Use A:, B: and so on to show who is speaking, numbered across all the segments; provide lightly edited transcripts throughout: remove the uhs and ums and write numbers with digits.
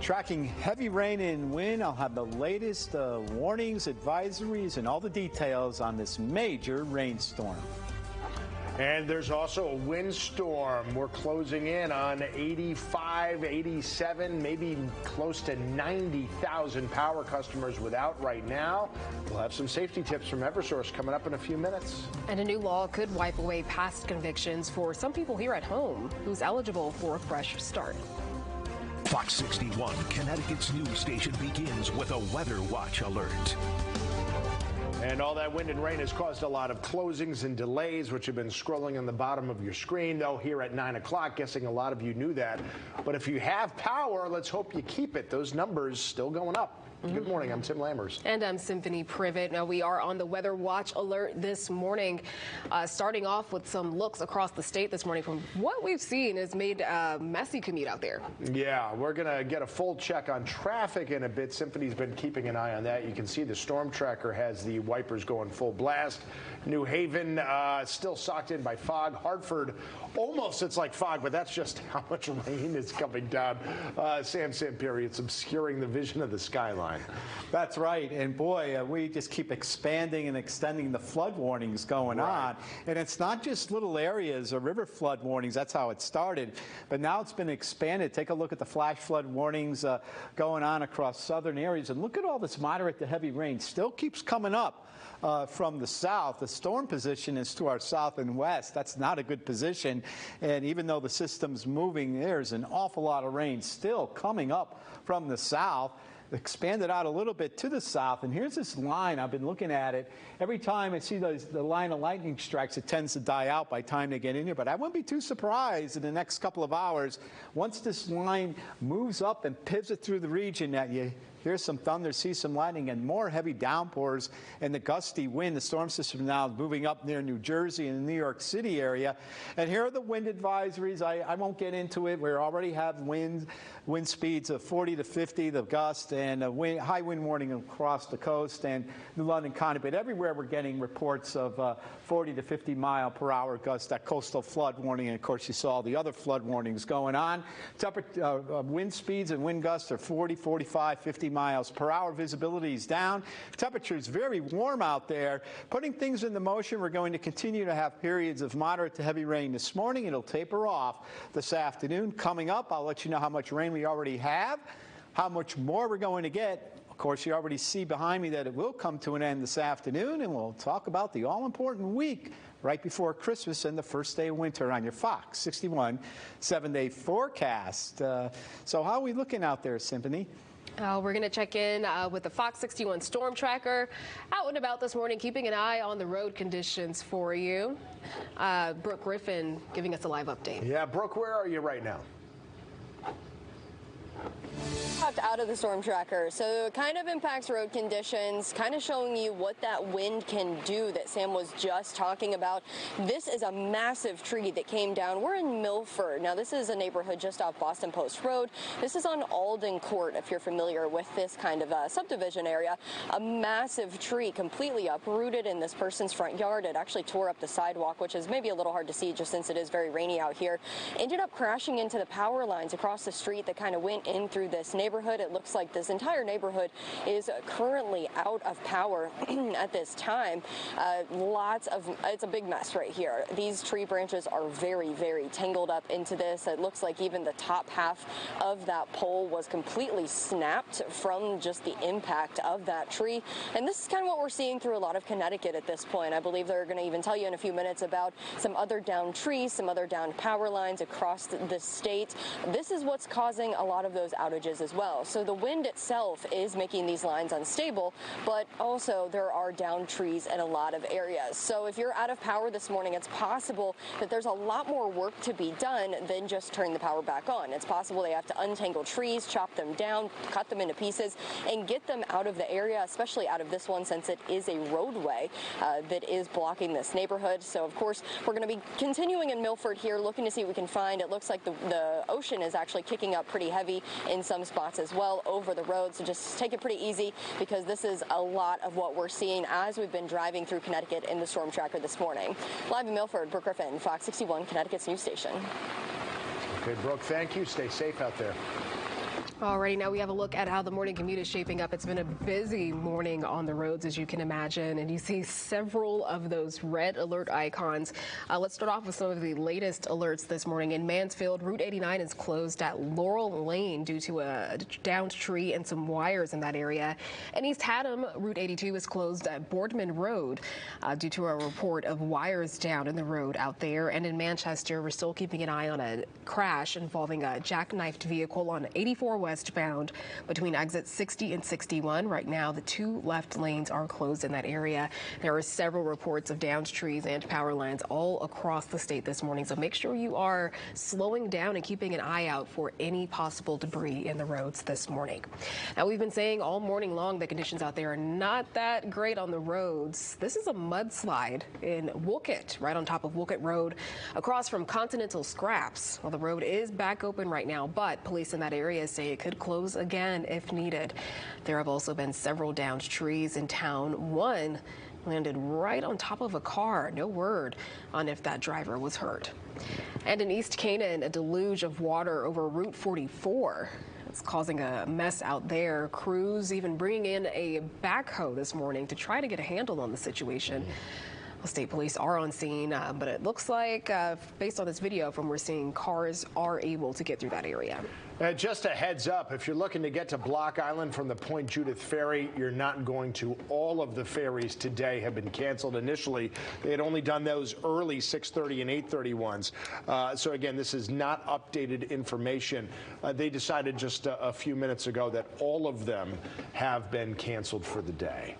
A: Tracking heavy rain and wind, I'll have the latest warnings, advisories, and all the details on this major rainstorm.
B: And there's also a windstorm. We're closing in on 85, 87, maybe close to 90,000 power customers without right now. We'll have some safety tips from Eversource coming up in a few minutes.
C: And a new law could wipe away past convictions for some people here at home who's eligible for a fresh start.
D: Fox 61, Connecticut's news station, begins with a weather watch alert.
B: And all that wind and rain has caused a lot of closings and delays, which have been scrolling on the bottom of your screen, though, here at 9 o'clock. Guessing a lot of you knew that. But if you have power, let's hope you keep it. Those numbers still going up. Good morning. I'm Tim Lammers.
C: And I'm Symphony Privet. Now, we are on the weather watch alert this morning, starting off with some looks across the state this morning. From what we've seen has made a messy commute out there.
B: Yeah, we're going to get a full check on traffic in a bit. Symphony's been keeping an eye on that. You can see the storm tracker has the wipers going full blast. New Haven still socked in by fog. Hartford, almost it's like fog, but that's just how much rain is coming down. Sam Samperi, it's obscuring the vision of the skyline.
A: That's right. And boy, we just keep expanding and extending the flood warnings going on. And it's not just little areas or river flood warnings. That's how it started. But now it's been expanded. Take a look at the flash flood warnings going on across southern areas. And look at all this moderate to heavy rain. Still keeps coming up. From the south. The storm position is to our south and west. That's not a good position. And even though the system's moving, there's an awful lot of rain still coming up from the south. Expanded out a little bit to the south, and here's this line. I've been looking at it. Every time I see the line of lightning strikes, it tends to die out by the time they get in here. But I wouldn't be too surprised in the next couple of hours, once this line moves up and pivots through the region, that you hear some thunder, see some lightning, and more heavy downpours and the gusty wind. The storm system now moving up near New Jersey and the New York City area. And here are the wind advisories. I won't get into it. We already have wind speeds of 40 to 50, the gust, and a high wind warning across the coast and the London County. But everywhere we're getting reports of 40 to 50 mile per hour gusts, that coastal flood warning. And of course, you saw the other flood warnings going on. Wind speeds and wind gusts are 40, 45, 50 miles per hour. Visibility is down. Temperature is very warm out there. Putting things into motion, we're going to continue to have periods of moderate to heavy rain this morning. It'll taper off this afternoon. Coming up, I'll let you know how much rain we already have, how much more we're going to get. Of course, you already see behind me that it will come to an end this afternoon, and we'll talk about the all-important week right before Christmas and the first day of winter on your Fox 61 7-day forecast. So how are we looking out there, Symphony?
C: We're going to check in with the Fox 61 storm tracker. Out and about this morning, keeping an eye on the road conditions for you. Brooke Griffin giving us a live update.
B: Yeah, Brooke, where are you right now?
E: Out of the storm tracker, so it kind of impacts road conditions, kind of showing you what that wind can do that Sam was just talking about. This is a massive tree that came down. We're in Milford. Now, this is a neighborhood just off Boston Post Road. This is on Alden Court, if you're familiar with this kind of subdivision area. A massive tree completely uprooted in this person's front yard. It actually tore up the sidewalk, which is maybe a little hard to see just since it is very rainy out here. Ended up crashing into the power lines across the street that kind of went in through this neighborhood. It looks like this entire neighborhood is currently out of power at this time. It's a big mess right here. These tree branches are very, very tangled up into this. It looks like even the top half of that pole was completely snapped from just the impact of that tree. And this is kind of what we're seeing through a lot of Connecticut at this point. I believe they're going to even tell you in a few minutes about some other downed trees, some other downed power lines across the state. This is what's causing a lot of those outages as well. So the wind itself is making these lines unstable, but also there are downed trees in a lot of areas. So if you're out of power this morning, it's possible that there's a lot more work to be done than just turn the power back on. It's possible they have to untangle trees, chop them down, cut them into pieces, and get them out of the area, especially out of this one since it is a roadway that is blocking this neighborhood. So of course, we're going to be continuing in Milford here, looking to see what we can find. It looks like the ocean is actually kicking up pretty heavy in some spots as well over the road, so just take it pretty easy because this is a lot of what we're seeing as we've been driving through Connecticut in the storm tracker this morning. Live in Milford, Brooke Griffin, Fox 61, Connecticut's news station.
B: Okay, Brooke, thank you. Stay safe out there.
C: Alrighty, now we have a look at how the morning commute is shaping up. It's been a busy morning on the roads, as you can imagine, and you see several of those red alert icons. Let's start off with some of the latest alerts this morning. In Mansfield, Route 89 is closed at Laurel Lane due to a downed tree and some wires in that area. In East Haddam, Route 82 is closed at Boardman Road due to a report of wires down in the road out there. And in Manchester, we're still keeping an eye on a crash involving a jackknifed vehicle on 84 westbound between exits 60 and 61. Right now, the two left lanes are closed in that area. There are several reports of downed trees and power lines all across the state this morning, so make sure you are slowing down and keeping an eye out for any possible debris in the roads this morning. Now, we've been saying all morning long the conditions out there are not that great on the roads. This is a mudslide in Woolkit, right on top of Woolkit Road, across from Continental Scraps. Well, the road is back open right now, but police in that area say it could close again if needed. There have also been several downed trees in town. One landed right on top of a car. No word on if that driver was hurt. And in East Canaan, a deluge of water over Route 44. It's causing a mess out there. Crews even bringing in a backhoe this morning to try to get a handle on the situation. State police are on scene, but it looks like, based on this video from we're seeing, cars are able to get through that area.
B: Just a heads up, if you're looking to get to Block Island from the Point Judith ferry, you're not going to. All of the ferries today have been canceled. Initially, they had only done those early 6:30 and 8:30 ones. So again, this is not updated information. They decided just a few minutes ago that all of them have been canceled for the day.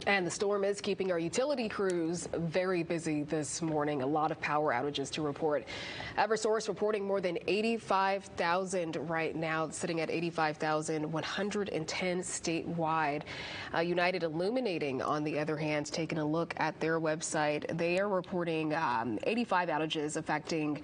C: And the storm is keeping our utility crews very busy this morning. A lot of power outages to report. Eversource reporting more than 85,000 right now, sitting at 85,110 statewide. United Illuminating, on the other hand, taking a look at their website, they are reporting 85 outages affecting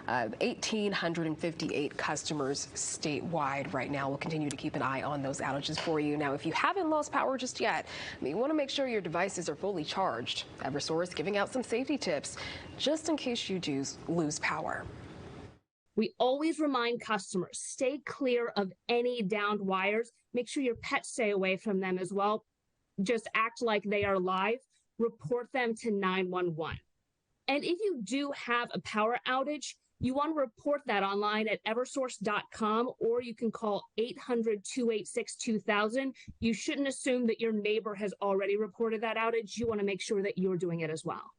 C: 1,858 customers statewide right now. We'll continue to keep an eye on those outages for you. Now, if you haven't lost power just yet, you want to make sure your devices are fully charged. Eversource giving out some safety tips just in case you do lose power.
F: We always remind customers, stay clear of any downed wires. Make sure your pets stay away from them as well. Just act like they are live. Report them to 911. And if you do have a power outage, you want to report that online at eversource.com, or you can call 800-286-2000. You shouldn't assume that your neighbor has already reported that outage. You want to make sure that you're doing it as well.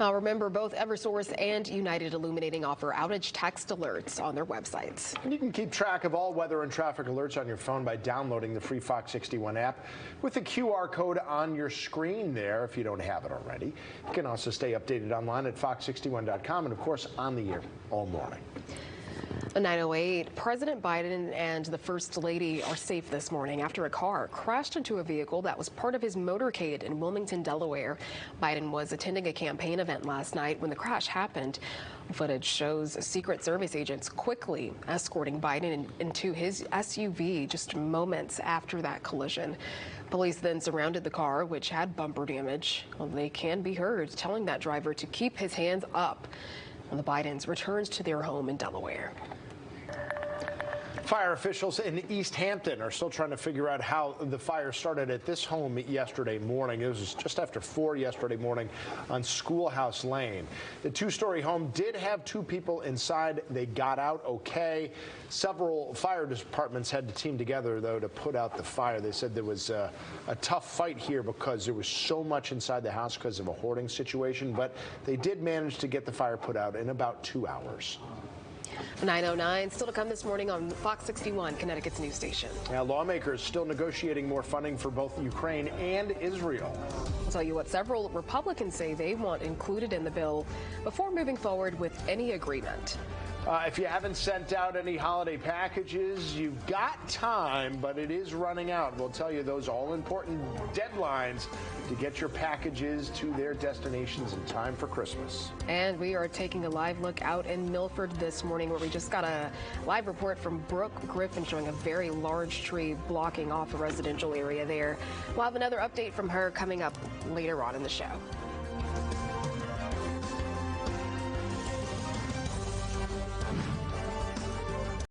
C: Remember, both Eversource and United Illuminating offer outage text alerts on their websites.
B: And you can keep track of all weather and traffic alerts on your phone by downloading the free Fox 61 app with the QR code on your screen there if you don't have it already. You can also stay updated online at fox61.com and, of course, on the air all morning.
C: 9:08, President Biden and the First Lady are safe this morning after a car crashed into a vehicle that was part of his motorcade in Wilmington, Delaware. Biden was attending a campaign event last night when the crash happened. Footage shows Secret Service agents quickly escorting Biden into his SUV just moments after that collision. Police then surrounded the car, which had bumper damage. Well, they can be heard telling that driver to keep his hands up when the Bidens returns to their home in Delaware.
B: Fire officials in East Hampton are still trying to figure out how the fire started at this home yesterday morning. It was just after 4 yesterday morning on Schoolhouse Lane. The two-story home did have two people inside. They got out okay. Several fire departments had to team together, though, to put out the fire. They said there was a tough fight here because there was so much inside the house because of a hoarding situation, but they did manage to get the fire put out in about 2 hours.
C: 9:09, still to come this morning on Fox 61, Connecticut's news station.
B: Now, lawmakers still negotiating more funding for both Ukraine and Israel.
C: I'll tell you what several Republicans say they want included in the bill before moving forward with any agreement.
B: If you haven't sent out any holiday packages, you've got time, but it is running out. We'll tell you those all-important deadlines to get your packages to their destinations in time for Christmas.
C: And we are taking a live look out in Milford this morning, where we just got a live report from Brooke Griffin showing a very large tree blocking off a residential area there. We'll have another update from her coming up later on in the show.